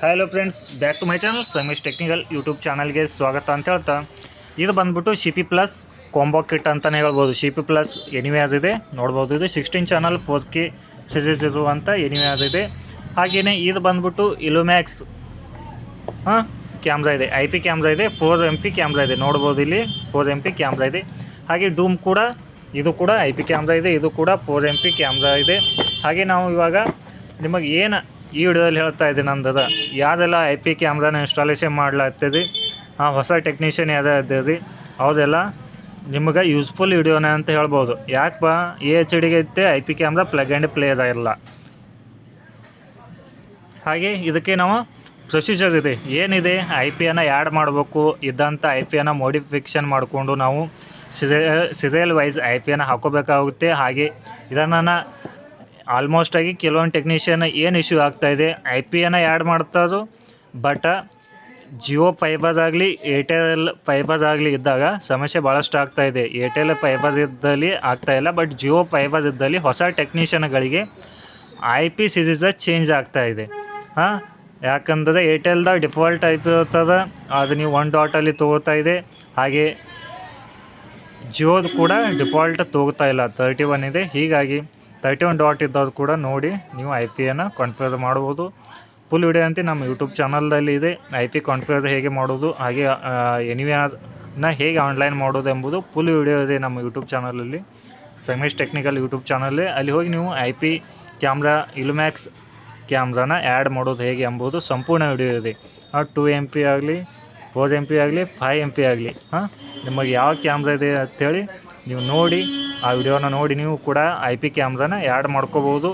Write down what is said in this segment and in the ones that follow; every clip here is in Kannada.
Hello friends, back to my channel Samish technical YouTube ಚಾನಲ್ಗೆ ಸ್ವಾಗತ ಅಂತ ಹೇಳ್ತಾ, ಇದು ಬಂದ್ಬಿಟ್ಟು CP ಪ್ಲಸ್ ಕಾಂಬೋ ಕಿಟ್ ಅಂತಲೇ ಹೇಳ್ಬೋದು. CP ಪ್ಲಸ್ ಎನಿವೇಸ್ ಇದೆ ನೋಡ್ಬೋದು. ಇದು 16 ಚಾನಲ್ 4K ಸಿರೀಸ್ ಅಂತ ಎನಿವೇಸ್ ಇದೆ. ಹಾಗೆಯೇ ಇದು ಬಂದ್ಬಿಟ್ಟು ಇಲುಮ್ಯಾಕ್ಸ್ ಕ್ಯಾಮ್ರಾ ಇದೆ, IP ಕ್ಯಾಮ್ರಾ ಇದೆ, 4MP ಕ್ಯಾಮ್ರಾ ಇದೆ ನೋಡ್ಬೋದು. ಇಲ್ಲಿ 4MP ಕ್ಯಾಮ್ರಾ ಇದೆ. ಹಾಗೆ ಡೂಮ್ ಕೂಡ, ಇದು ಕೂಡ IP ಕ್ಯಾಮ್ರಾ ಇದೆ, ಇದು ಕೂಡ 4MP ಕ್ಯಾಮ್ರಾ ಇದೆ. ಹಾಗೆ ನಾವು ಇವಾಗ ನಿಮಗೆ ಏನು ಈ ವಿಡಿಯೋದಲ್ಲಿ ಹೇಳ್ತಾ ಇದ್ದೀನಿ ಅಂದ್ರೆ, ಯಾರೆಲ್ಲ IP ಕ್ಯಾಮ್ರಾನ ಇನ್ಸ್ಟಾಲೇಷನ್ ಮಾಡ್ಲಾಗ್ತದೆ, ಹೊಸ ಟೆಕ್ನಿಷಿಯನ್ ಯಾರು ಇದ್ದೀರಿ ಅವರೆಲ್ಲ ನಿಮಗೆ ಯೂಸ್ಫುಲ್ ವಿಡಿಯೋನ ಅಂತ ಹೇಳ್ಬೋದು. ಯಾಕಪ್ಪ, HD ಐತೆ IP camera plug and play ಇರಲ್ಲ. ಹಾಗೆ ಇದಕ್ಕೆ ನಾವು ಪ್ರೊಸೀಜರ್ ಇದೆ, ಏನಿದೆ IP-ಯನ್ನು ಆ್ಯಡ್ ಮಾಡಬೇಕು. ಇದ್ದಂಥ IP-ಯನ್ನು ಮಾಡಿಫಿಕೇಷನ್ ಮಾಡಿಕೊಂಡು ನಾವು ಸಿರಿಯಲ್ ವೈಸ್ IP-ಯನ್ನು ಹಾಕೋಬೇಕಾಗುತ್ತೆ. ಹಾಗೆ ಇದನ್ನು ಆಲ್ಮೋಸ್ಟಾಗಿ ಕೆಲವೊಂದು ಟೆಕ್ನಿಷಿಯನ್ ಏನು ಇಶ್ಯೂ ಆಗ್ತಾಯಿದೆ, IP-ಯನ್ನು ಆ್ಯಡ್ ಮಾಡ್ತಾರೋ ಬಟ್ ಜಿಯೋ ಫೈಬರ್ ಆಗಲಿ ಏರ್ಟೆಲ್ ಫೈಬರ್ ಆಗಲಿ ಇದ್ದಾಗ ಸಮಸ್ಯೆ ಭಾಳಷ್ಟು ಆಗ್ತಾಯಿದೆ. ಏರ್ಟೆಲ್ ಫೈಬರ್ ಇದ್ದಲ್ಲಿ ಆಗ್ತಾಯಿಲ್ಲ, ಬಟ್ ಜಿಯೋ ಫೈಬರ್ ಇದ್ದಲ್ಲಿ ಹೊಸ ಟೆಕ್ನಿಷಿಯನ್ಗಳಿಗೆ IP ಸಿರೀಸ್ ಚೇಂಜ್ ಆಗ್ತಾಯಿದೆ. ಯಾಕಂದರೆ ಏರ್ಟೆಲ್ದ ಡಿಫಾಲ್ಟ್ IP ಇರ್ತದೆ, ಅದು ನೀವು 1 ಡಾಟಲ್ಲಿ ತೊಗೋತಾ ಇದೆ. ಹಾಗೆ ಜಿಯೋದು ಕೂಡ ಡಿಫಾಲ್ಟ್ ತೊಗೋತಾ ಇಲ್ಲ, 31 ಇದೆ. ಹೀಗಾಗಿ 31 ಡಾಟ್ ಇದ್ದವ್ರು ಕೂಡ ನೋಡಿ ನೀವು IP-ಯನ್ನು ಕಾನ್ಫಿಗರ್ ಮಾಡ್ಬೋದು. ಫುಲ್ ವಿಡಿಯೋ ಅಂತ ನಮ್ಮ ಯೂಟ್ಯೂಬ್ ಚಾನಲ್ದಲ್ಲಿ ಇದೆ. IP ಕಾನ್ಫಿಗರ್ ಹೇಗೆ ಮಾಡೋದು, ಹಾಗೆ ಎನಿವೇನ ಹೇಗೆ ಆನ್ಲೈನ್ ಮಾಡೋದು ಎಂಬುದು ಫುಲ್ ವಿಡಿಯೋ ಇದೆ ನಮ್ಮ ಯೂಟ್ಯೂಬ್ ಚಾನಲಲ್ಲಿ, ಸಮೀಶ್ ಟೆಕ್ನಿಕಲ್ ಯೂಟ್ಯೂಬ್ ಚಾನಲಲ್ಲಿ. ಅಲ್ಲಿ ಹೋಗಿ ನೀವು IP ಕ್ಯಾಮ್ರಾ ಇಲುಮ್ಯಾಕ್ಸ್ ಕ್ಯಾಮ್ರಾನ ಆ್ಯಡ್ ಮಾಡೋದು ಹೇಗೆ ಎಂಬುದು ಸಂಪೂರ್ಣ ವಿಡಿಯೋ ಇದೆ. 2MP ಆಗಲಿ 4MP ಆಗಲಿ 5MP ಆಗಲಿ ನಿಮಗೆ ಯಾವ ಕ್ಯಾಮ್ರಾ ಇದೆ ಅಂಥೇಳಿ ನೀವು ನೋಡಿ, ಆ ವಿಡಿಯೋನ ನೋಡಿ ನೀವು ಕೂಡ IP ಕ್ಯಾಮ್ರಾನ ಆ್ಯಡ್ ಮಾಡ್ಕೋಬೋದು.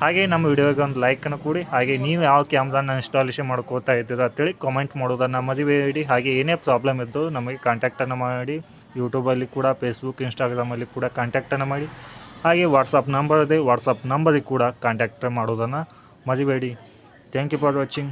ಹಾಗೆ ನಮ್ಮ ವಿಡಿಯೋಗೆ ಒಂದು ಲೈಕನ್ನು ಕೊಡಿ. ಹಾಗೆ ನೀವು ಯಾವ ಕ್ಯಾಮ್ರಾನ ಇನ್ಸ್ಟಾಲೇಷನ್ ಮಾಡ್ಕೋತಾ ಇದ್ದೀರಾ ಅಂತೇಳಿ ಕಾಮೆಂಟ್ ಮಾಡೋದನ್ನು ಮರಿಬೇಡಿ. ಹಾಗೆ ಏನೇ ಪ್ರಾಬ್ಲಮ್ ಇದ್ದು ನಮಗೆ ಕಾಂಟ್ಯಾಕ್ಟನ್ನು ಮಾಡಿ. ಯೂಟ್ಯೂಬಲ್ಲಿ ಕೂಡ, ಫೇಸ್ಬುಕ್, ಇನ್ಸ್ಟಾಗ್ರಾಮಲ್ಲಿ ಕೂಡ ಕಾಂಟ್ಯಾಕ್ಟನ್ನು ಮಾಡಿ. ಹಾಗೆ ವಾಟ್ಸಪ್ ನಂಬರ್ ಇದೆ, ವಾಟ್ಸಪ್ ನಂಬರಿಗೆ ಕೂಡ ಕಾಂಟ್ಯಾಕ್ಟ್ ಮಾಡೋದನ್ನು ಮರಿಬೇಡಿ. Thank you for watching.